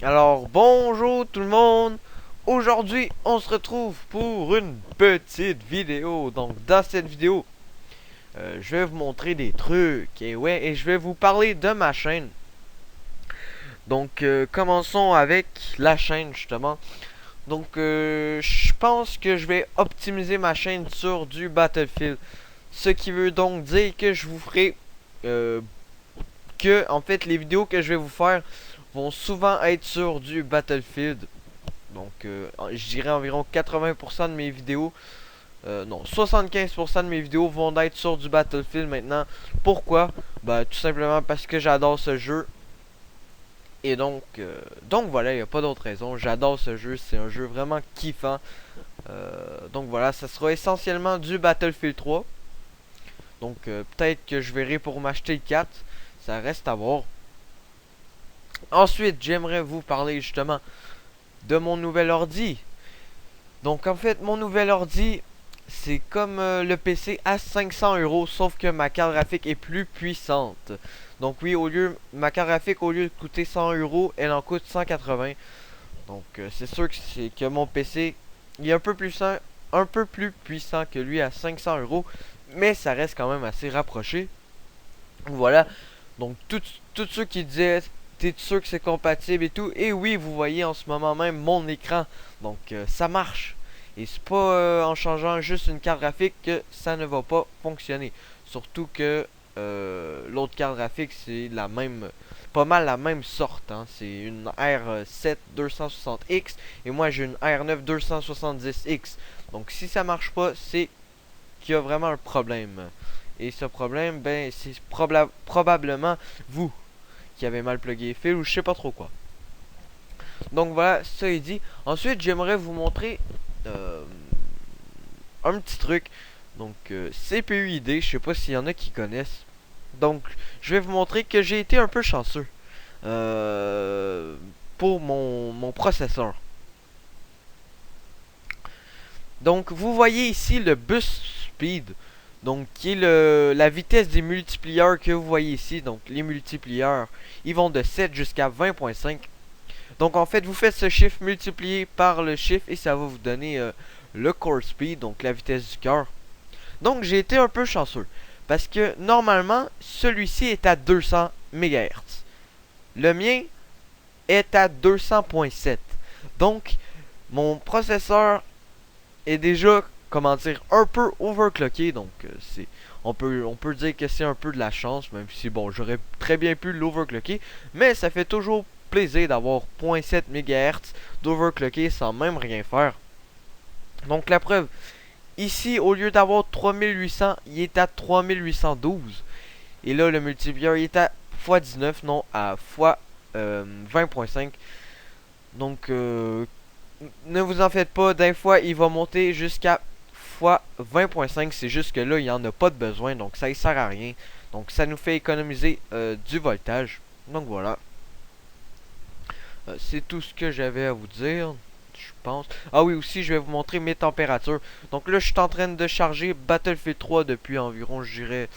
Alors bonjour tout le monde. Aujourd'hui on se retrouve pour une petite vidéo. Donc dans cette vidéo je vais vous montrer des trucs et je vais vous parler de ma chaîne. Donc commençons avec la chaîne justement. Donc je pense que je vais optimiser ma chaîne sur du Battlefield. Ce qui veut donc dire que je vous ferai euh, que en fait les vidéos que je vais vous faire vont souvent être sur du Battlefield. Donc, je dirais environ 80% de mes vidéos, non, 75% de mes vidéos vont être sur du Battlefield maintenant. Pourquoi? Bah, tout simplement parce que j'adore ce jeu. Et donc voilà, il n'y a pas d'autre raison. J'adore ce jeu, c'est un jeu vraiment kiffant. Donc voilà, ça sera essentiellement du Battlefield 3. Donc peut-être que je verrai pour m'acheter le 4. Ça reste à voir. Ensuite, j'aimerais vous parler justement de mon nouvel ordi. Donc en fait, mon nouvel ordi, c'est comme le PC à 500 €, sauf que ma carte graphique est plus puissante. Donc oui, ma carte graphique, au lieu de coûter 100 €, elle en coûte 180. Donc c'est sûr que mon PC il est un peu plus puissant que lui à 500 €, mais ça reste quand même assez rapproché. Voilà. Donc tous ceux qui disaient, t'es sûr que c'est compatible et tout, et oui, vous voyez en ce moment même mon écran. Donc ça marche. Et c'est pas en changeant juste une carte graphique que ça ne va pas fonctionner. Surtout que l'autre carte graphique c'est la même, pas mal la même sorte. Hein. C'est une R7 260X et moi j'ai une R9 270X. Donc si ça marche pas, c'est qu'il y a vraiment un problème. Et ce problème, ben c'est probablement vous qui avez mal plugué les fils ou je sais pas trop quoi. Donc voilà, ça est dit. Ensuite, j'aimerais vous montrer euh, un petit truc. Donc, CPU ID, je sais pas s'il y en a qui connaissent. Donc, je vais vous montrer que j'ai été un peu chanceux pour mon processeur. Donc, vous voyez ici le bus speed. Donc, qui est la vitesse des multiplieurs que vous voyez ici. Donc, les multiplieurs, ils vont de 7 jusqu'à 20.5. Donc en fait, vous faites ce chiffre multiplié par le chiffre et ça va vous donner le core speed, donc la vitesse du cœur. Donc j'ai été un peu chanceux parce que normalement, celui-ci est à 200 MHz. Le mien est à 200.7. Donc mon processeur est déjà, comment dire, un peu overclocké. Donc on peut dire que c'est un peu de la chance, même si bon, j'aurais très bien pu l'overclocker, mais ça fait toujours plaisir d'avoir 0.7 MHz d'overclocker sans même rien faire. Donc la preuve, ici au lieu d'avoir 3800, il est à 3812. Et là le multiplier il est à x19, non à x 20.5. Donc ne vous en faites pas, d'un fois il va monter jusqu'à x 20.5, c'est juste que là il n'y en a pas de besoin, donc ça ne sert à rien. Donc ça nous fait économiser du voltage. Donc voilà. C'est tout ce que j'avais à vous dire, je pense. Ah oui, aussi, je vais vous montrer mes températures. Donc là, je suis en train de charger Battlefield 3 depuis environ, je dirais,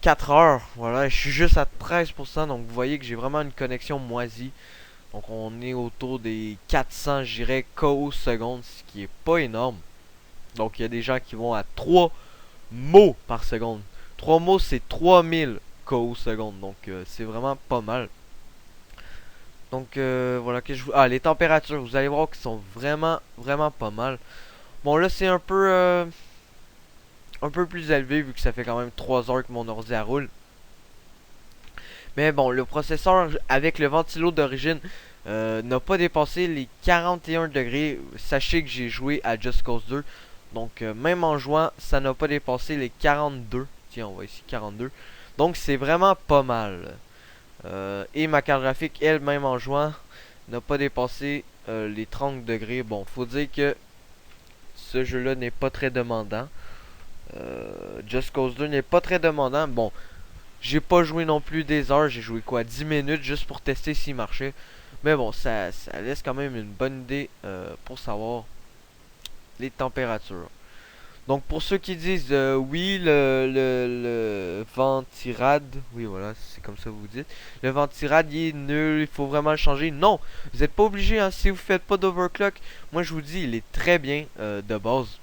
4 heures. Voilà, je suis juste à 13%, donc vous voyez que j'ai vraiment une connexion moisie. Donc on est autour des 400, je dirais, KO secondes, ce qui est pas énorme. Donc il y a des gens qui vont à 3 mots par seconde. 3 mots, c'est 3000 KO secondes, donc c'est vraiment pas mal. Donc voilà que les températures, vous allez voir qu'elles sont vraiment pas mal. Bon là c'est un peu plus élevé vu que ça fait quand même 3 heures que mon ordi roule. Mais bon, le processeur avec le ventilo d'origine n'a pas dépassé les 41 degrés. Sachez que j'ai joué à Just Cause 2. Donc même en jouant, ça n'a pas dépassé les 42. Tiens, on va ici 42. Donc c'est vraiment pas mal. Et ma carte graphique, elle, même en jouant, n'a pas dépassé les 30 degrés. Bon, faut dire que ce jeu-là n'est pas très demandant. Just Cause 2 n'est pas très demandant. Bon, j'ai pas joué non plus des heures. J'ai joué quoi, 10 minutes juste pour tester s'il marchait. Mais bon, ça laisse quand même une bonne idée pour savoir les températures. Donc pour ceux qui disent oui le ventirad, oui voilà c'est comme ça vous dites, le ventirad il est nul, il faut vraiment le changer. Non, vous n'êtes pas obligé hein, si vous faites pas d'overclock. Moi je vous dis il est très bien de base.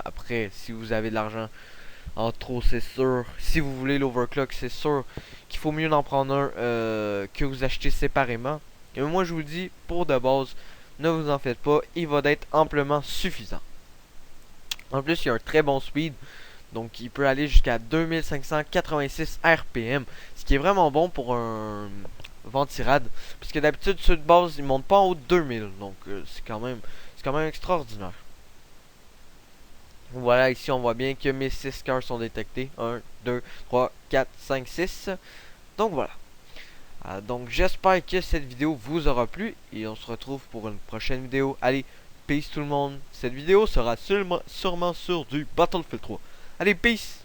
Après si vous avez de l'argent en trop c'est sûr, si vous voulez l'overclock c'est sûr qu'il faut mieux en prendre un que vous achetez séparément. Et moi je vous dis pour de base, ne vous en faites pas, il va être amplement suffisant. En plus, il y a un très bon speed. Donc, il peut aller jusqu'à 2586 RPM. Ce qui est vraiment bon pour un ventirad. Parce que d'habitude, ceux de base, ils montent pas en haut de 2000. Donc, c'est quand même extraordinaire. Voilà, ici, on voit bien que mes 6 cœurs sont détectés. 1, 2, 3, 4, 5, 6. Donc, voilà. Donc, j'espère que cette vidéo vous aura plu. Et on se retrouve pour une prochaine vidéo. Allez, peace tout le monde. Cette vidéo sera sûrement sur du Battlefield 3. Allez, peace!